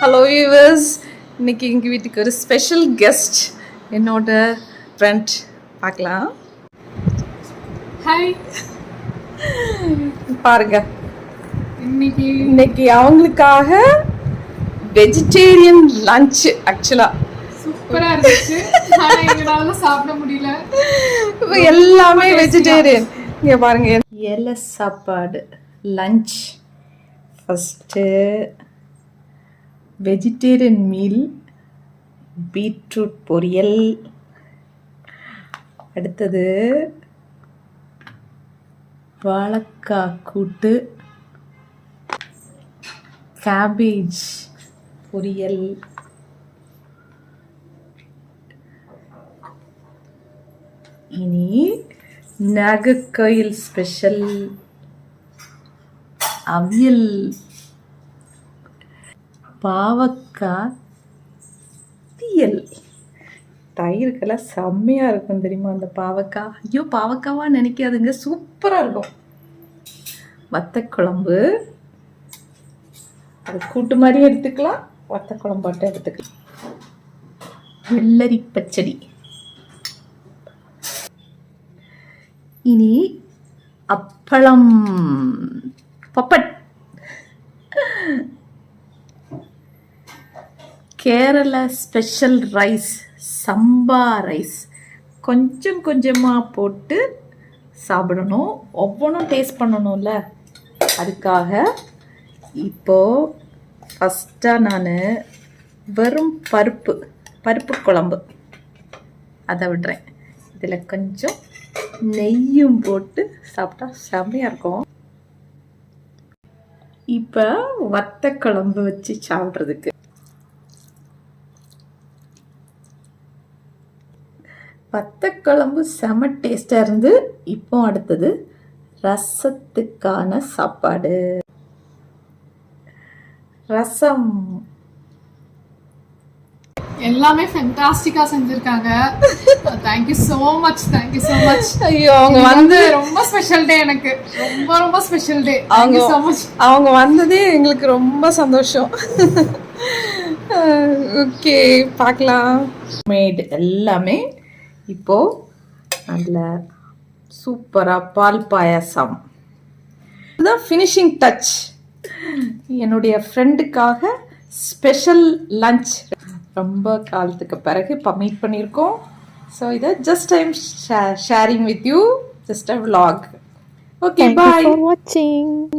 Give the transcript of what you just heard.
Hello viewers, இன்னைக்கு எங்கள் வீட்டுக்கு ஒரு ஸ்பெஷல் கெஸ்ட், என்னோட ஃப்ரெண்ட். பார்க்கலாம். ஹாய், பாருங்க. இன்னைக்கு அவங்களுக்காக வெஜிடேரியன் லஞ்ச். ஆக்சுவலா சூப்பரா இருந்துச்சு. ஆனா எங்களால சாப்பிட முடியல. எல்லாமே வெஜிடேரியன். இங்க பாருங்க, இலை சாப்பாடு lunch. First vegetarian meal, beetroot பொரியல். அடுத்தது வாழைக்காய் கூட்டு, கேபேஜ் பொரியல். இனி நாகர்கோயில் ஸ்பெஷல் அவியல், பாவக்காய் தீயல். தயிருக்கெல்லாம் செம்மையாக இருக்கும் தெரியுமா அந்த பாவக்காய். ஐயோ, பாவக்காவா நினைக்காதுங்க, சூப்பராக இருக்கும். வத்தக்குழம்பு, அது கூட்டு மாதிரி எடுத்துக்கலாம், வத்தக்குழம்பாட்டம் எடுத்துக்கலாம். வெள்ளரி பச்சடி. இனி அப்பளம், பப்பட், கேரளா ஸ்பெஷல் ரைஸ், சம்பா ரைஸ். கொஞ்சம் கொஞ்சமாக போட்டு சாப்பிடணும், ஒவ்வொன்றும் டேஸ்ட் பண்ணணும்ல. அதுக்காக இப்போது ஃபஸ்ட்டாக நான் வெறும் பருப்பு குழம்பு அதை விடுறேன். இதில் கொஞ்சம் நெய்யும் போட்டு சாப்பிட்டா செம்மையாக இருக்கும். இப்போ வத்த குழம்பு வச்சு சாப்பிட்றதுக்கு வத்தக்குழம்பு செம டேஸ்டாக இருந்து. இப்போ அடுத்தது ரசத்துக்கான சாப்பாடு. ரசம் எல்லாமே ஃபேண்டாஸ்டிக்கா செஞ்சிருக்காங்க. Thank you so much. ஐயோ, அவங்க வந்து ரொம்ப ஸ்பெஷல் டே எனக்கு. ரொம்ப ரொம்ப special day. Thank you so much. அவங்க வந்ததே எங்களுக்கு ரொம்ப சந்தோஷம். ஓகே, பார்க்கலாம். மேட் எல்லாமே. இப்போ நல்ல சூப்பராக பால் பாயாசம். இதுதான் ஃபினிஷிங் டச். என்னுடைய ஃப்ரெண்டுக்காக ஸ்பெஷல் லஞ்ச். ரொம்ப காலத்துக்கு பிறகு இப்போ மீட் பண்ணியிருக்கோம். ஸோ இதை just I'm sharing with you, just a vlog. Okay, bye. Thank you for watching.